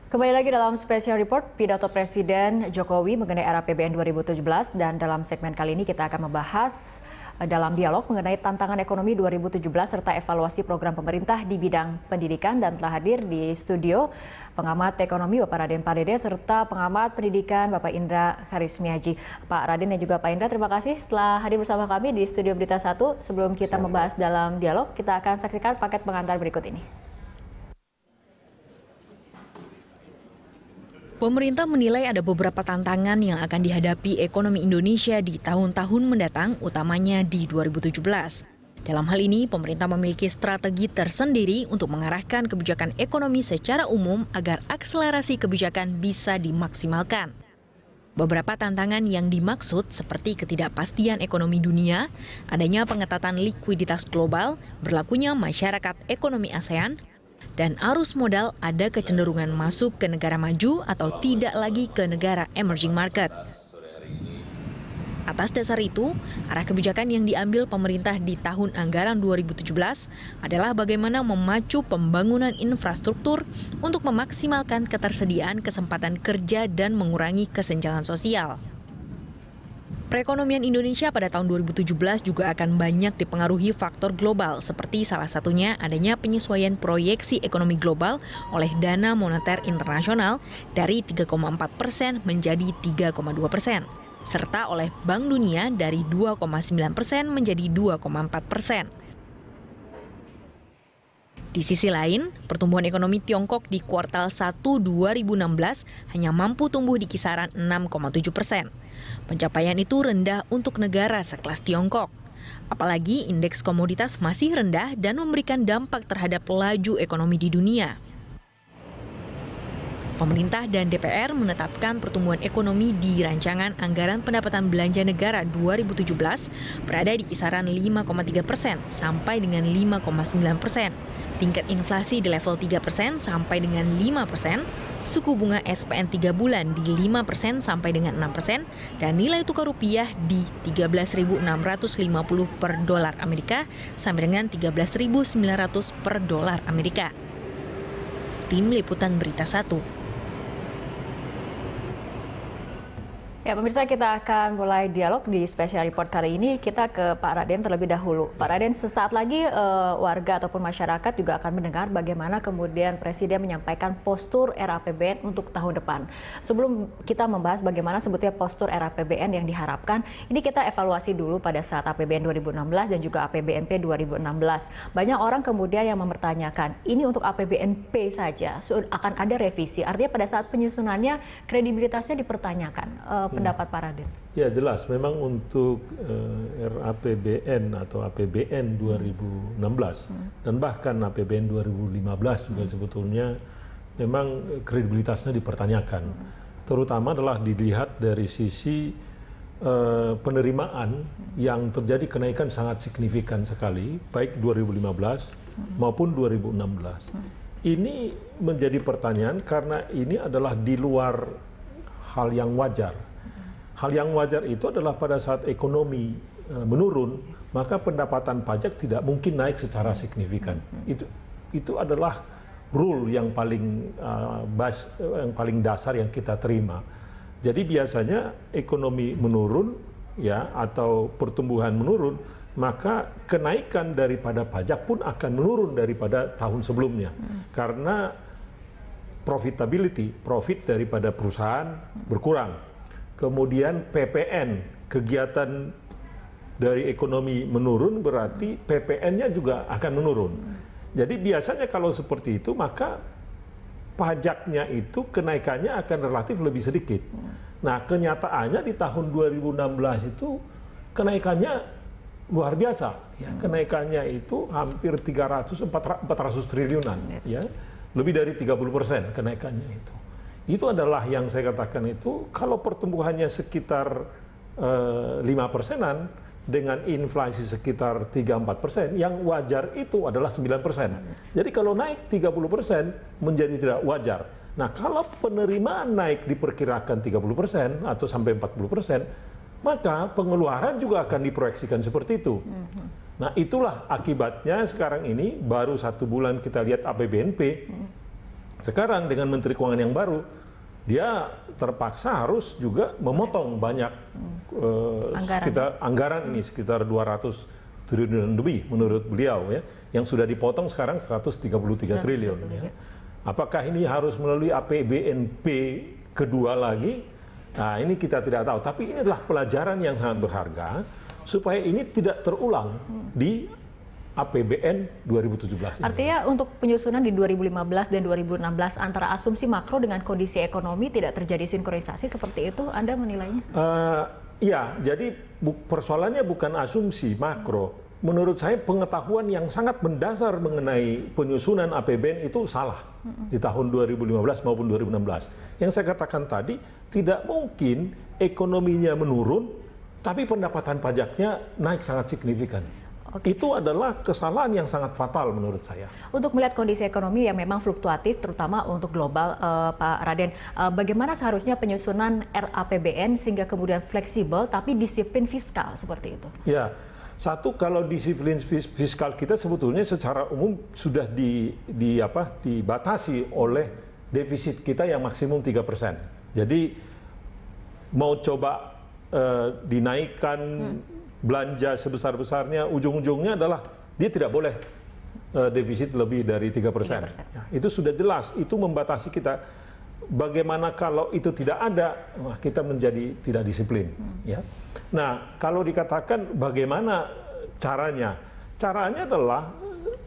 Kembali lagi dalam Special Report, pidato Presiden Jokowi mengenai RAPBN 2017 dan dalam segmen kali ini kita akan membahas dalam dialog mengenai tantangan ekonomi 2017 serta evaluasi program pemerintah di bidang pendidikan dan telah hadir di studio pengamat ekonomi Bapak Raden Pardede serta pengamat pendidikan Bapak Indra Karismiaji. Pak Raden dan juga Pak Indra, terima kasih telah hadir bersama kami di studio Berita 1. Sebelum kita membahas dalam dialog, kita akan saksikan paket pengantar berikut ini. Pemerintah menilai ada beberapa tantangan yang akan dihadapi ekonomi Indonesia di tahun-tahun mendatang, utamanya di 2017. Dalam hal ini, pemerintah memiliki strategi tersendiri untuk mengarahkan kebijakan ekonomi secara umum agar akselerasi kebijakan bisa dimaksimalkan. Beberapa tantangan yang dimaksud seperti ketidakpastian ekonomi dunia, adanya pengetatan likuiditas global, berlakunya masyarakat ekonomi ASEAN, dan arus modal ada kecenderungan masuk ke negara maju atau tidak lagi ke negara emerging market. Atas dasar itu, arah kebijakan yang diambil pemerintah di tahun anggaran 2017 adalah bagaimana memacu pembangunan infrastruktur untuk memaksimalkan ketersediaan kesempatan kerja dan mengurangi kesenjangan sosial. Perekonomian Indonesia pada tahun 2017 juga akan banyak dipengaruhi faktor global, seperti salah satunya adanya penyesuaian proyeksi ekonomi global oleh Dana Moneter Internasional dari 3,4% menjadi 3,2%, serta oleh Bank Dunia dari 2,9% menjadi 2,4%. Di sisi lain, pertumbuhan ekonomi Tiongkok di kuartal 1 2016 hanya mampu tumbuh di kisaran 6,7%. Pencapaian itu rendah untuk negara sekelas Tiongkok. Apalagi indeks komoditas masih rendah dan memberikan dampak terhadap laju ekonomi di dunia. Pemerintah dan DPR menetapkan pertumbuhan ekonomi di rancangan anggaran pendapatan belanja negara 2017 berada di kisaran 5,3% sampai dengan 5,9%. Tingkat inflasi di level 3% sampai dengan 5%, suku bunga SPN 3 bulan di 5% sampai dengan 6%, dan nilai tukar rupiah di 13.650 per dolar Amerika sampai dengan 13.900 per dolar Amerika. Tim Liputan Berita 1. Ya, pemirsa, kita akan mulai dialog di Special Report kali ini. Kita ke Pak Raden terlebih dahulu. Pak Raden, sesaat lagi warga ataupun masyarakat juga akan mendengar bagaimana kemudian Presiden menyampaikan postur RAPBN untuk tahun depan. Sebelum kita membahas bagaimana sebetulnya postur RAPBN yang diharapkan, ini kita evaluasi dulu pada saat APBN 2016 dan juga APBNP 2016. Banyak orang kemudian yang mempertanyakan, ini untuk APBNP saja akan ada revisi. Artinya pada saat penyusunannya kredibilitasnya dipertanyakan. Pendapat Pak Raden? Ya, jelas memang untuk RAPBN atau APBN 2016 dan bahkan APBN 2015 juga sebetulnya memang kredibilitasnya dipertanyakan. Terutama adalah dilihat dari sisi penerimaan yang terjadi kenaikan sangat signifikan sekali, baik 2015 maupun 2016. Ini menjadi pertanyaan karena ini adalah di luar hal yang wajar. Hal yang wajar itu adalah pada saat ekonomi menurun, maka pendapatan pajak tidak mungkin naik secara signifikan. Itu adalah rule yang paling dasar yang kita terima. Jadi biasanya ekonomi menurun ya atau pertumbuhan menurun, maka kenaikan daripada pajak pun akan menurun daripada tahun sebelumnya. Karena profit daripada perusahaan berkurang. Kemudian PPN, kegiatan dari ekonomi menurun berarti PPN-nya juga akan menurun. Jadi biasanya kalau seperti itu maka pajaknya itu kenaikannya akan relatif lebih sedikit. Nah, kenyataannya di tahun 2016 itu kenaikannya luar biasa. Ya, kenaikannya itu hampir 400 triliunan. Ya, lebih dari 30% kenaikannya itu. Itu adalah yang saya katakan itu, kalau pertumbuhannya sekitar 5%-an dengan inflasi sekitar 3-4%, yang wajar itu adalah 9%. Jadi kalau naik 30% menjadi tidak wajar. Nah, kalau penerimaan naik diperkirakan 30% atau sampai 40%, maka pengeluaran juga akan diproyeksikan seperti itu. Nah, itulah akibatnya sekarang ini baru 1 bulan kita lihat APBNP, Sekarang dengan Menteri Keuangan yang baru, dia terpaksa harus juga memotong banyak anggaran ini sekitar 200 triliun lebih menurut beliau ya, yang sudah dipotong sekarang 133 triliun. Ya. Apakah ini harus melalui APBNP kedua lagi? Nah, ini kita tidak tahu. Tapi ini adalah pelajaran yang sangat berharga supaya ini tidak terulang di APBN 2017 ini. Artinya untuk penyusunan di 2015 dan 2016 antara asumsi makro dengan kondisi ekonomi tidak terjadi sinkronisasi seperti itu, Anda menilainya? Iya, jadi persoalannya bukan asumsi makro. Menurut saya pengetahuan yang sangat mendasar mengenai penyusunan APBN itu salah di tahun 2015 maupun 2016. Yang saya katakan tadi, tidak mungkin ekonominya menurun, tapi pendapatan pajaknya naik sangat signifikan. Oke. Itu adalah kesalahan yang sangat fatal menurut saya. Untuk melihat kondisi ekonomi yang memang fluktuatif, terutama untuk global, Pak Raden, bagaimana seharusnya penyusunan RAPBN sehingga kemudian fleksibel tapi disiplin fiskal seperti itu? Ya, satu, kalau disiplin fiskal kita sebetulnya secara umum sudah dibatasi oleh defisit kita yang maksimum 3%. Jadi mau coba dinaikkan belanja sebesar-besarnya, ujung-ujungnya adalah dia tidak boleh defisit lebih dari 3%. Ya, itu sudah jelas, itu membatasi kita. Bagaimana kalau itu tidak ada, kita menjadi tidak disiplin. Ya. Nah, kalau dikatakan bagaimana caranya? Caranya adalah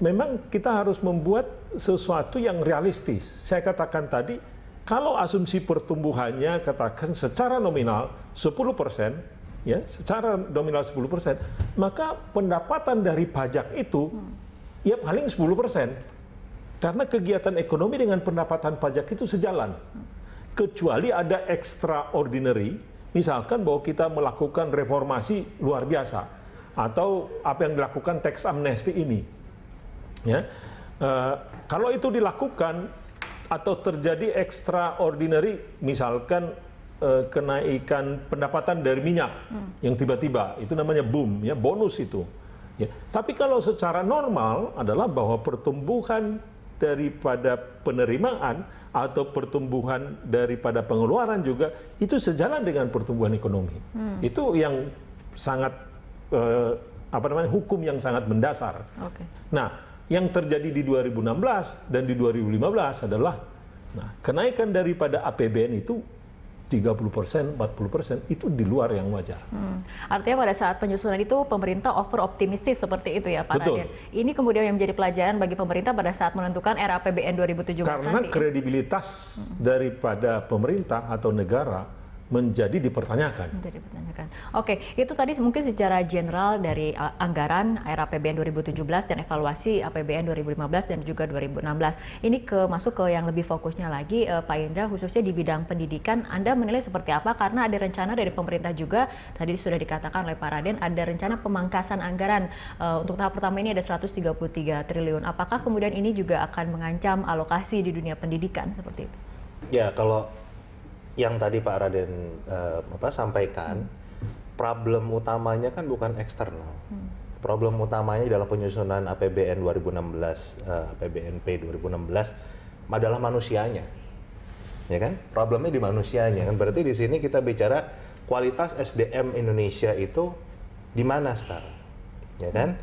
memang kita harus membuat sesuatu yang realistis. Saya katakan tadi, kalau asumsi pertumbuhannya katakan secara nominal 10%, ya, secara nominal 10%, maka pendapatan dari pajak itu ya paling 10%. Karena kegiatan ekonomi dengan pendapatan pajak itu sejalan. Kecuali ada extraordinary, misalkan bahwa kita melakukan reformasi luar biasa, atau apa yang dilakukan tax amnesty ini. Ya. Kalau itu dilakukan atau terjadi extraordinary, misalkan kenaikan pendapatan dari minyak yang tiba-tiba, itu namanya boom, ya, bonus itu. Ya. Tapi kalau secara normal adalah bahwa pertumbuhan daripada penerimaan atau pertumbuhan daripada pengeluaran juga itu sejalan dengan pertumbuhan ekonomi. Itu yang sangat hukum yang sangat mendasar. Okay. Nah, yang terjadi di 2016 dan di 2015 adalah kenaikan daripada APBN itu 30%, 40% itu di luar yang wajar. Artinya pada saat penyusunan itu pemerintah over optimistis seperti itu ya Pak Raden. Ini kemudian yang menjadi pelajaran bagi pemerintah pada saat menentukan RAPBN 2017 Karena nanti. Kredibilitas daripada pemerintah atau negara menjadi dipertanyakan. Oke, itu tadi mungkin secara general dari anggaran RAPBN 2017 dan evaluasi APBN 2015 dan juga 2016. Ini masuk ke yang lebih fokusnya lagi, Pak Indra, khususnya di bidang pendidikan. Anda menilai seperti apa? Karena ada rencana dari pemerintah juga, tadi sudah dikatakan oleh Pak Raden, ada rencana pemangkasan anggaran. Untuk tahap pertama ini ada 133 triliun. Apakah kemudian ini juga akan mengancam alokasi di dunia pendidikan seperti itu? Ya, kalau yang tadi Pak Raden sampaikan, problem utamanya kan bukan eksternal. Problem utamanya dalam penyusunan APBN 2016, APBNP 2016 adalah manusianya. Ya kan? Problemnya di manusianya kan. Berarti di sini kita bicara kualitas SDM Indonesia itu di mana sekarang. Ya kan?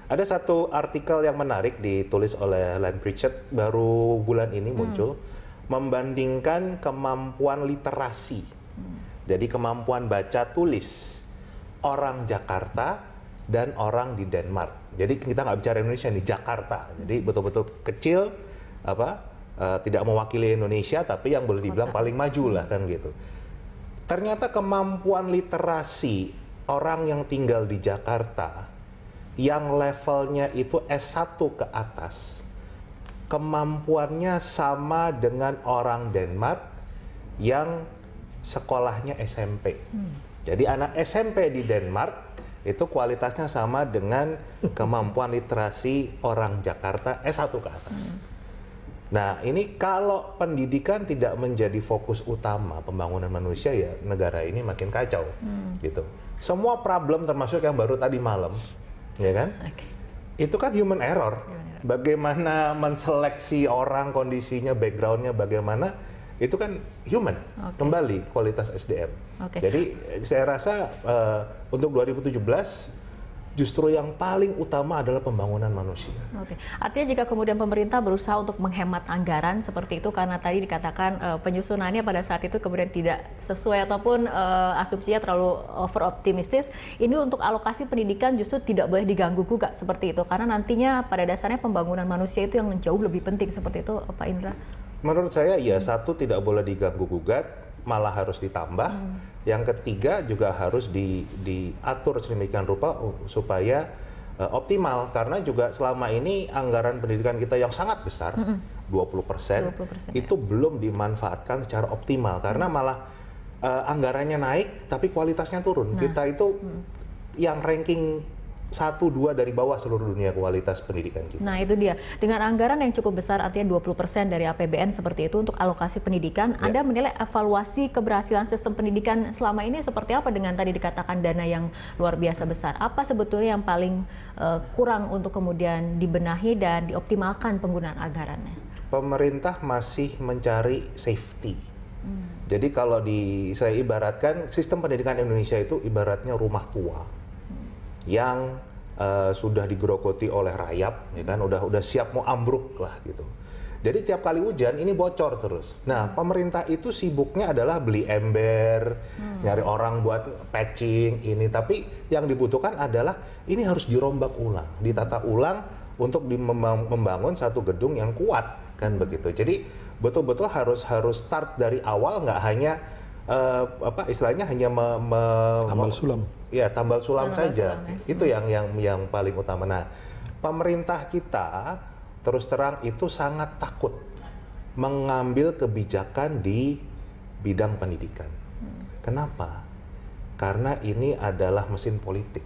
Ada satu artikel yang menarik ditulis oleh Len Pritchett baru bulan ini muncul. Membandingkan kemampuan literasi, jadi kemampuan baca tulis orang Jakarta dan orang di Denmark. Jadi kita nggak bicara Indonesia nih, Jakarta. Jadi betul-betul kecil, tidak mewakili Indonesia, tapi yang boleh dibilang paling maju lah kan gitu. Ternyata kemampuan literasi orang yang tinggal di Jakarta, yang levelnya itu S1 ke atas, kemampuannya sama dengan orang Denmark yang sekolahnya SMP. Jadi anak SMP di Denmark itu kualitasnya sama dengan kemampuan literasi orang Jakarta S1 ke atas. Nah, ini kalau pendidikan tidak menjadi fokus utama pembangunan manusia, ya negara ini makin kacau. Gitu. Semua problem termasuk yang baru tadi malam, ya kan? Itu kan human error. bagaimana menseleksi orang, kondisinya, backgroundnya bagaimana, itu kan human, kembali kualitas SDM. Jadi saya rasa untuk 2017 justru yang paling utama adalah pembangunan manusia. Artinya jika kemudian pemerintah berusaha untuk menghemat anggaran seperti itu, karena tadi dikatakan penyusunannya pada saat itu kemudian tidak sesuai ataupun asumsinya terlalu over optimistis, ini untuk alokasi pendidikan justru tidak boleh diganggu gugat seperti itu, karena nantinya pada dasarnya pembangunan manusia itu yang jauh lebih penting seperti itu, Pak Indra. Menurut saya ya, satu tidak boleh diganggu gugat, malah harus ditambah. Yang ketiga juga harus diatur sedemikian rupa supaya optimal, karena juga selama ini anggaran pendidikan kita yang sangat besar, 20%, itu belum dimanfaatkan secara optimal, karena malah anggarannya naik tapi kualitasnya turun. Kita itu yang ranking 1-2 dari bawah seluruh dunia kualitas pendidikan kita. Nah itu dia, dengan anggaran yang cukup besar, artinya 20% dari APBN seperti itu untuk alokasi pendidikan, Anda menilai evaluasi keberhasilan sistem pendidikan selama ini seperti apa dengan tadi dikatakan dana yang luar biasa besar? Apa sebetulnya yang paling kurang untuk kemudian dibenahi dan dioptimalkan penggunaan anggarannya? Pemerintah masih mencari safety. Jadi kalau saya ibaratkan sistem pendidikan Indonesia itu ibaratnya rumah tua yang sudah digerogoti oleh rayap, ya kan, udah siap mau ambruk lah gitu. Jadi tiap kali hujan ini bocor terus. Nah, pemerintah itu sibuknya adalah beli ember, nyari orang buat patching ini, tapi yang dibutuhkan adalah ini harus dirombak ulang, ditata ulang untuk membangun satu gedung yang kuat, kan begitu. Jadi betul-betul harus start dari awal, nggak hanya istilahnya hanya tambal sulam. Ya, tambal sulam saja. Itu yang paling utama. Nah, pemerintah kita terus terang itu sangat takut mengambil kebijakan di bidang pendidikan. Kenapa? Karena ini adalah mesin politik.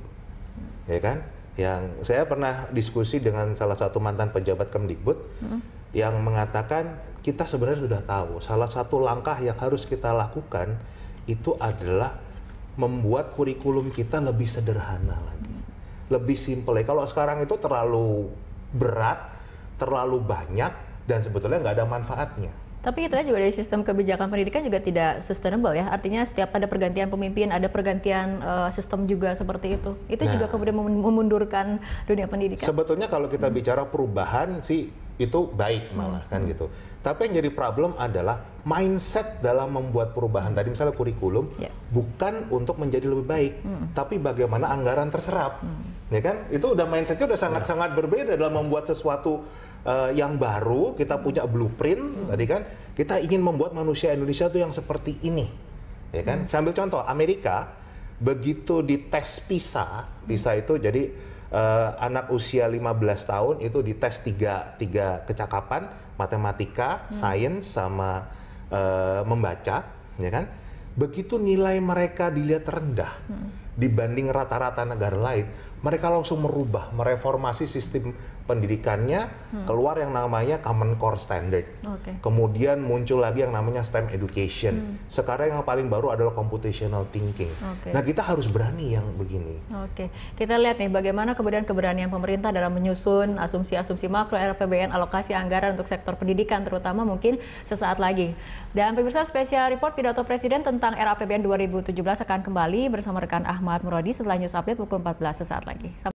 Ya kan? Yang saya pernah diskusi dengan salah satu mantan pejabat Kemdikbud yang mengatakan kita sebenarnya sudah tahu salah satu langkah yang harus kita lakukan itu adalah membuat kurikulum kita lebih sederhana lagi, lebih simple. Kalau sekarang itu terlalu berat, terlalu banyak, dan sebetulnya nggak ada manfaatnya. Tapi itu juga dari sistem kebijakan pendidikan juga tidak sustainable ya. Artinya setiap ada pergantian pemimpin, ada pergantian sistem juga seperti itu. Itu juga kemudian memundurkan dunia pendidikan. Sebetulnya kalau kita bicara perubahan sih itu baik malah kan gitu. Tapi yang jadi problem adalah mindset dalam membuat perubahan tadi, misalnya kurikulum, bukan untuk menjadi lebih baik, tapi bagaimana anggaran terserap. Ya kan? Itu udah mindsetnya udah sangat-sangat berbeda dalam membuat sesuatu yang baru. Kita punya blueprint tadi kan, kita ingin membuat manusia Indonesia itu yang seperti ini. Ya kan? Sambil contoh, Amerika begitu dites PISA itu jadi anak usia 15 tahun itu dites tiga kecakapan, matematika, sains, sama membaca, ya kan? Begitu nilai mereka dilihat rendah dibanding rata-rata negara lain, mereka langsung mereformasi sistem pendidikannya, keluar yang namanya Common Core Standard. Kemudian muncul lagi yang namanya STEM Education. Sekarang yang paling baru adalah Computational Thinking. Nah, kita harus berani yang begini. Kita lihat nih bagaimana kemudian keberanian pemerintah dalam menyusun asumsi-asumsi makro RAPBN, alokasi anggaran untuk sektor pendidikan terutama mungkin sesaat lagi. Dan pemirsa, spesial report pidato Presiden tentang RAPBN 2017 akan kembali bersama rekan Ahmad Muradi setelah News Update pukul 14 sesaat lagi.